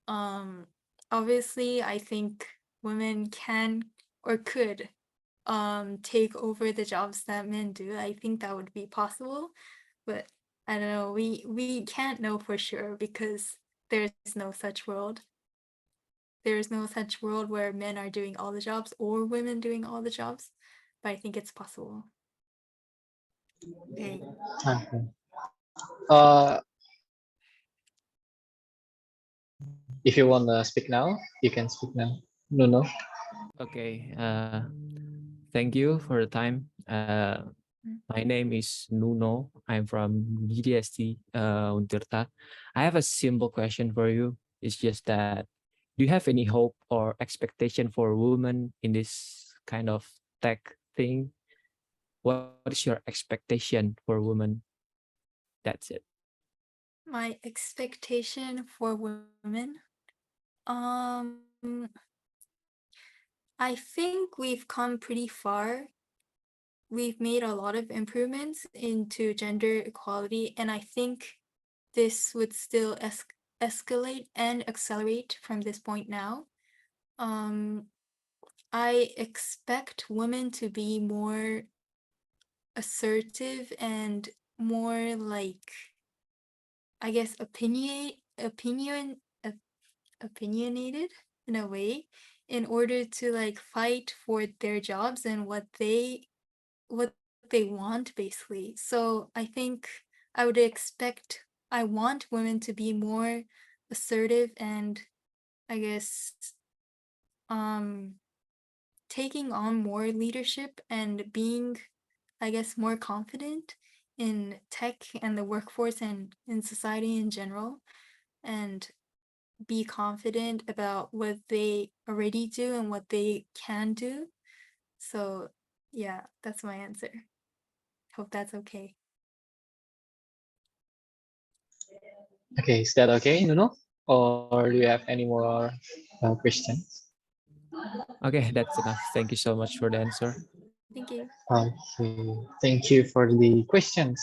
um, obviously, I think women can or could take over the jobs that men do. I think that would be possible, but I don't know. We can't know for sure because there's no such world. There's no such world where men are doing all the jobs or women doing all the jobs, but I think it's possible. Okay. Okay. Uh, if you want to speak now, you can speak now. No, no. Okay. Thank you for the time. My name is Nuno. I'm from GDSC Untirta. I have a simple question for you. It's just that, do you have any hope or expectation for women in this kind of tech thing? What is your expectation for women? That's it. My expectation for women. Um I think we've come pretty far. We've made a lot of improvements into gender equality, and I think this would still escalate and accelerate from this point now. I expect women to be more assertive and more like, I guess, opinionated in a way, in order to like fight for their jobs and what they want basically. So I think I would expect, I want women to be more assertive and, I guess, um taking on more leadership and being, I guess, more confident in tech and the workforce and in society in general, and be confident about what they already do and what they can do. So yeah, that's my answer. Hope that's okay. Okay, is that okay, Nuno? Or do you have any more questions? Okay, that's enough. Thank you so much for the answer. Thank you. Okay, thank you for the questions.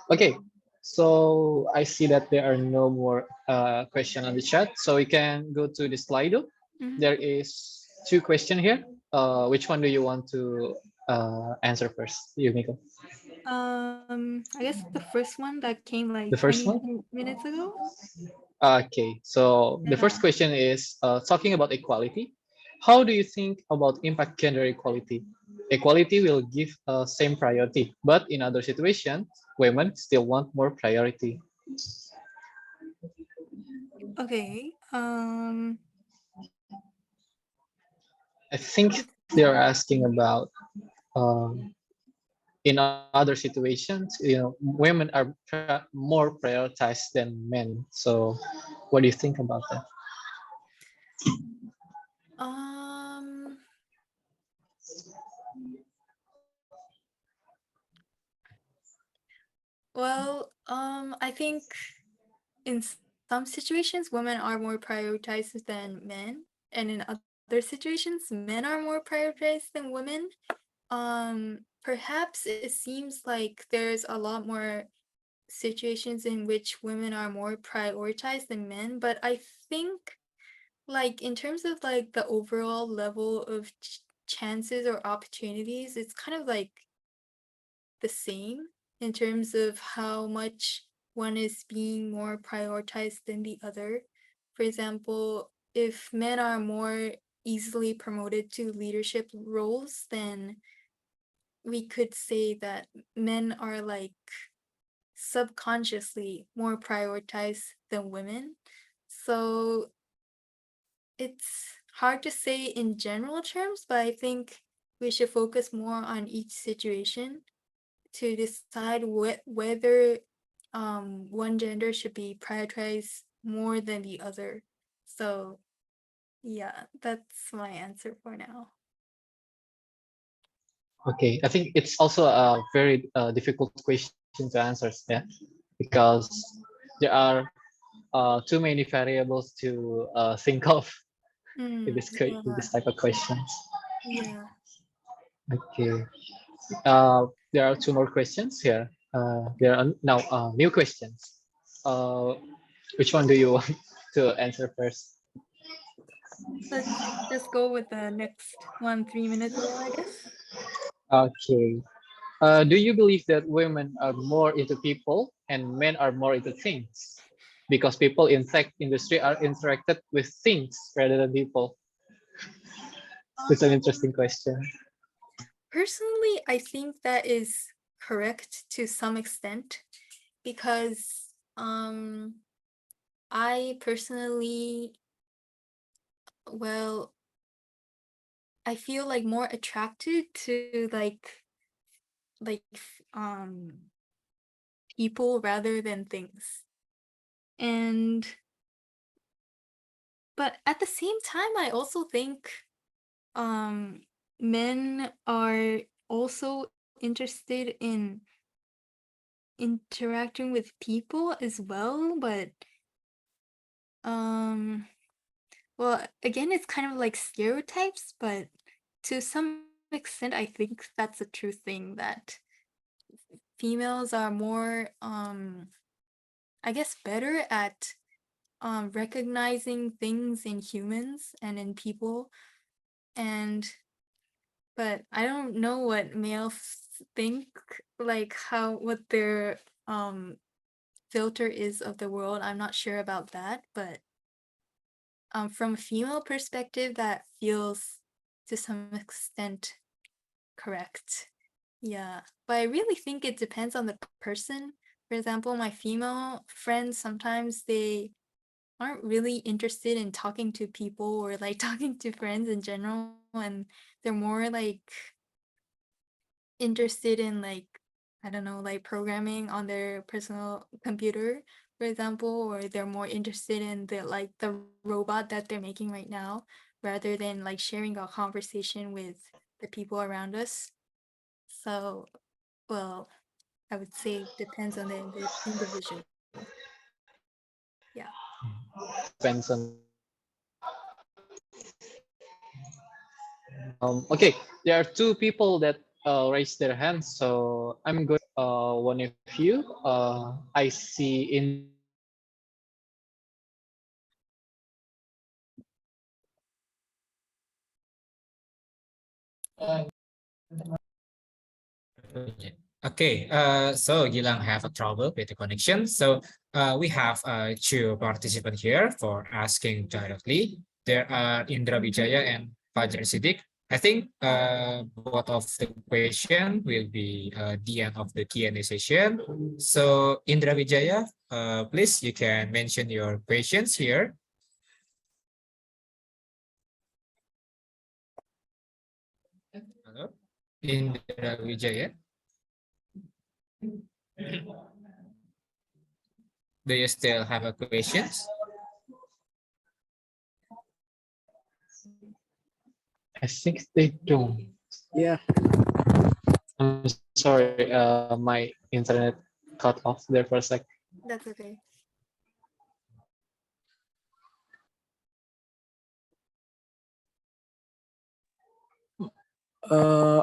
Okay, so I see that there are no more question on the chat, so we can go to the Slido. Mhm. There is two question here. Which one do you want to answer first, Yumiko? I guess the first one that came like The first 20 one? minutes ago. Okay, so the first Yeah. question is talking about equality. How do you think about impact gender equality? Equality will give same priority, but in other situations, women still want more priority. Okay. I think they are asking about um, in other situations, women are more prioritized than men. So, what do you think about that? Um. Well, I think in some situations, women are more prioritized than men, and in other situations, men are more prioritized than women. Perhaps it seems like there's a lot more situations in which women are more prioritized than men, but I think, like, in terms of like the overall level of chances or opportunities, it's kind of like the same in terms of how much one is being more prioritized than the other. For example, if men are more easily promoted to leadership roles, then we could say that men are like subconsciously more prioritized than women. So it's hard to say in general terms, but I think we should focus more on each situation to decide whether one gender should be prioritized more than the other. So yeah, that's my answer for now. Okay, I think it's also a very difficult question to answer, yeah, because there are too many variables to think of in Yeah, this type of questions. yeah. Okay, there are two more questions here. There are now new questions. Uh, which one do you want to answer first? Let's just go with the next one 3 minutes ago, I guess. Okay. Do you believe that women are more into people and men are more into things? Because people in tech industry are interacted with things rather than people. It's an interesting question. Personally, I think that is correct to some extent because I personally, well, I feel like more attracted to people rather than things. And but at the same time, I also think um men are also interested in interacting with people as well, but um well, again, it's kind of like stereotypes, but to some extent, I think that's a true thing that females are more, I guess, better at recognizing things in humans and in people. And but I don't know what males think, like what their filter is of the world. I'm not sure about that, but from a female perspective, that feels to some extent correct. Yeah, but I really think it depends on the person. For example, my female friends, sometimes they aren't really interested in talking to people or like talking to friends in general, and they're more like interested in like, I don't know, like programming on their personal computer, for example, or they're more interested in the robot that they're making right now rather than like sharing a conversation with the people around us. So, well, I would say depends on the individual. Yeah. Depends on. Okay, there are two people that raised their hands, so I'm going one of you. I see in. Okay, so Gilang have a trouble with the connection. So we have two participants here for asking directly. There are Indra Wijaya and Fajar Siddiq. I think both of the question will be the end of the Q&A session. So Indra Wijaya, please you can mention your questions here. Hello, Indra Wijaya. Do you still have a questions? I think they don't. Yeah. I'm sorry, my internet cut off there for a sec. That's okay. Uh,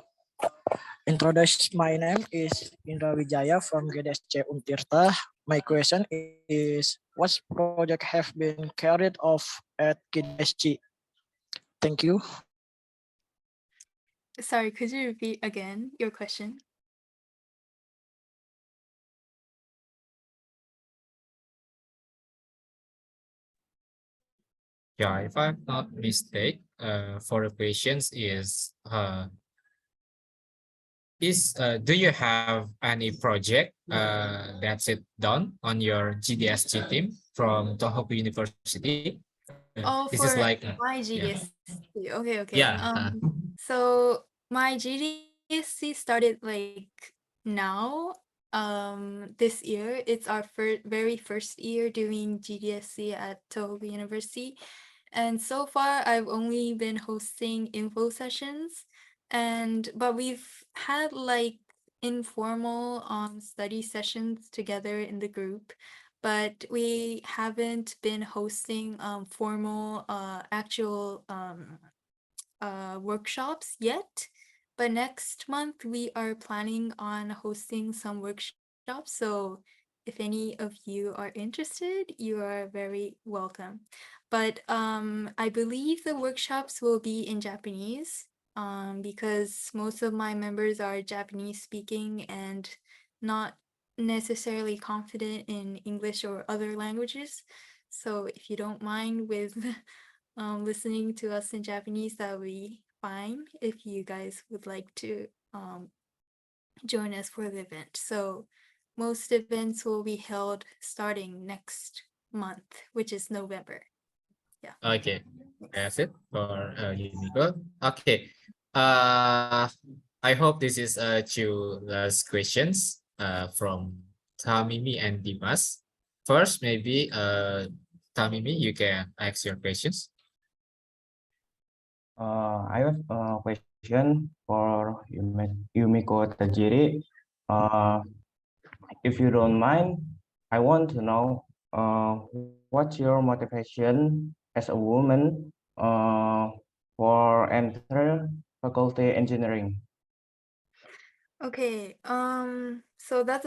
Introduce. My name is Indra Wijaya from GDSC Untirta. My question is, what project have been carried off at GDSC? Thank you. Sorry, could you repeat again your question? Yeah, if I'm not mistake, for the questions do you have any project that's it done on your GDSG team from Tohoku University? Oh, This is for like my yeah, GDSC. Okay, okay. yeah, So my GDSC started like now. This year it's our very first year doing GDSC at Tohoku University, and so far I've only been hosting info sessions, but we've had like informal study sessions together in the group, but we haven't been hosting formal actual workshops yet. But next month we are planning on hosting some workshops. So if any of you are interested, you are very welcome. But I believe the workshops will be in Japanese because most of my members are Japanese speaking and not necessarily confident in English or other languages. So if you don't mind with listening to us in Japanese, that would be fine if you guys would like to join us for the event. So most events will be held starting next month, which is November. Yeah. okay, Thanks. that's it for Yumiko. Okay, uh, I hope this is two last questions from Tamimi and Dimas. First, maybe Tamimi, you can ask your questions. I have a question for Yumiko Tajiri. Uh, if you don't mind, I want to know what's your motivation as a woman for enter faculty engineering? Okay, so that's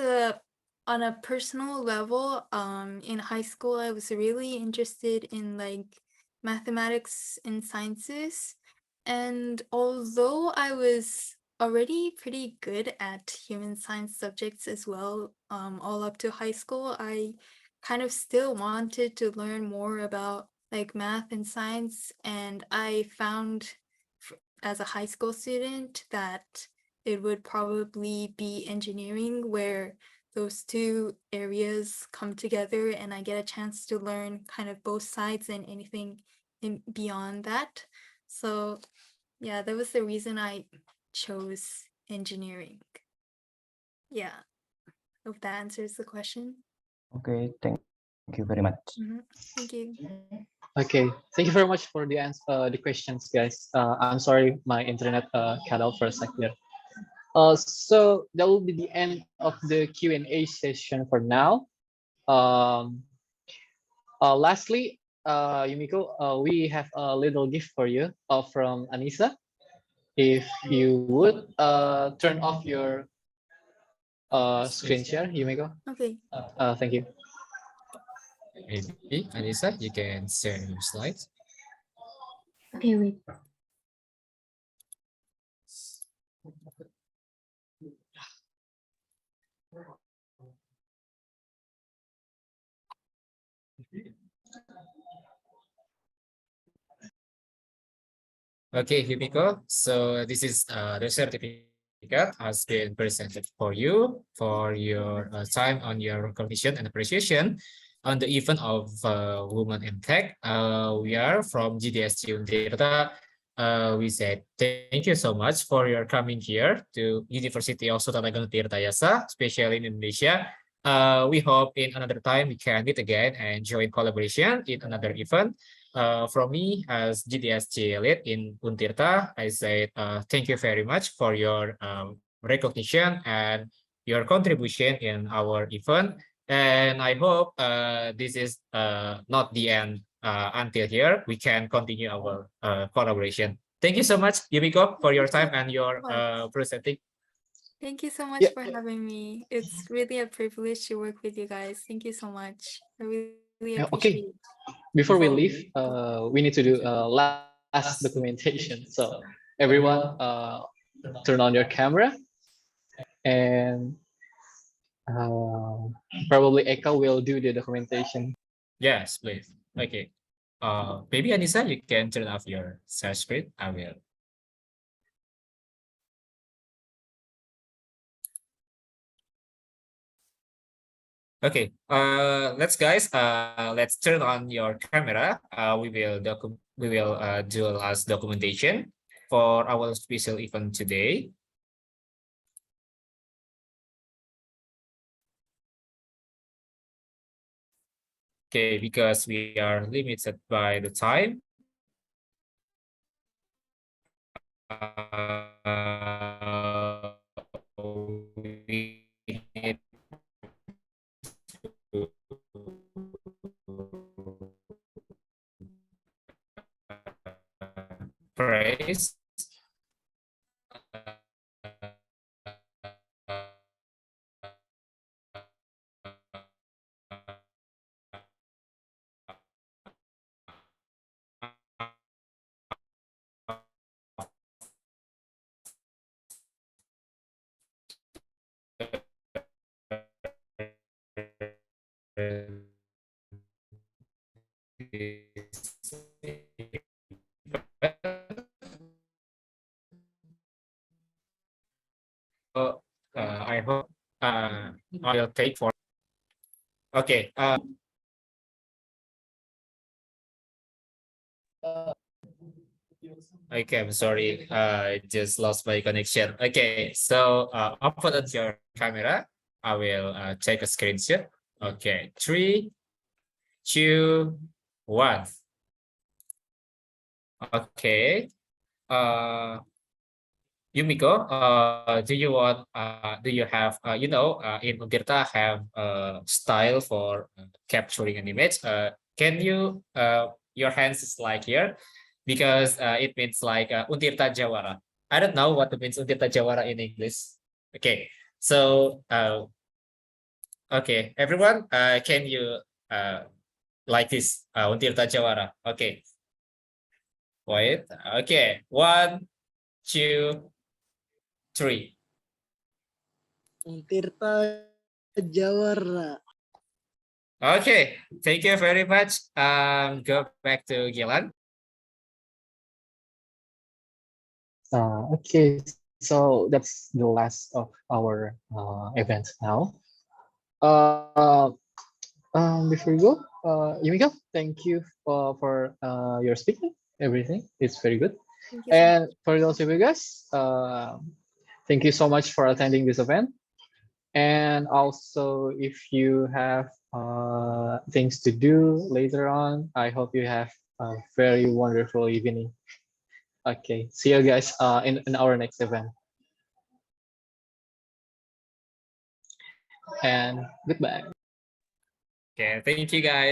on a personal level. In high school, I was really interested in like mathematics and sciences. And although I was already pretty good at human science subjects as well, all up to high school, I kind of still wanted to learn more about like math and science. And I found as a high school student that it would probably be engineering where those two areas come together and I get a chance to learn kind of both sides and anything beyond that. So yeah, that was the reason I chose engineering. Yeah, hope that answers the question. Okay, thank you very much. Thank you. Okay, thank you very much for the questions, guys. I'm sorry, my internet cut out for a sec there. So that will be the end of the Q&A session for now. Um, Lastly, Yumiko, we have a little gift for you from Anissa. If you would turn off your screen share, Yumiko. Okay. Thank you. Maybe Anissa, you can share your slides. Okay, wait. Okay, Yumiko. So this is the certificate has been presented for you for your time on your recognition and appreciation on the event of Women in Tech. We are from GDSC Untirta. We said thank you so much for your coming here to University of Sultan Tirta Yasa, especially in Indonesia. We hope in another time we can meet again and join collaboration in another event. From me as GDSC lead in Untirta, I say thank you very much for your recognition and your contribution in our event. And I hope this is not the end until here. We can continue our collaboration. Thank you so much, Yumiko, for your time and your presenting. Thank you so much Yeah. for having me. It's really a privilege to work with you guys. Thank you so much. I really Okay. appreciate it. Before we leave, we need to do last documentation. So everyone, turn on your camera, and probably Eka will do the documentation. Yes, please. Okay. Maybe Anissa, you can turn off your share screen. I will. Okay, let's turn on your camera. We will do a last documentation for our special event today. Okay, because we are limited by the time. We need to praise I hope I'll take for. Okay. Okay, I'm sorry. I just lost my connection. Okay, so open up your camera. I will take a screenshot. Okay, 3, 2, 1. Okay. Yumiko, do you have, in Untirta have style for capturing an image? Can you your hands is like here because it means like Untirta Jawara. I don't know what it means Untirta Jawara in English. Okay, so okay, everyone, can you like this Untirta Jawara? Okay, wait. Okay, 1, 2, 3. Untirta Jawara. Okay, thank you very much. Go back to Gilan. Okay, so that's the last of our event now. Uh, Before we go, Yumiko, thank you for your speaking. Everything is very good. Thank you so much. And for those of you guys, thank you so much for attending this event. And also, if you have things to do later on, I hope you have a very wonderful evening. Okay, see you guys in our next event. And goodbye. Okay, thank you guys.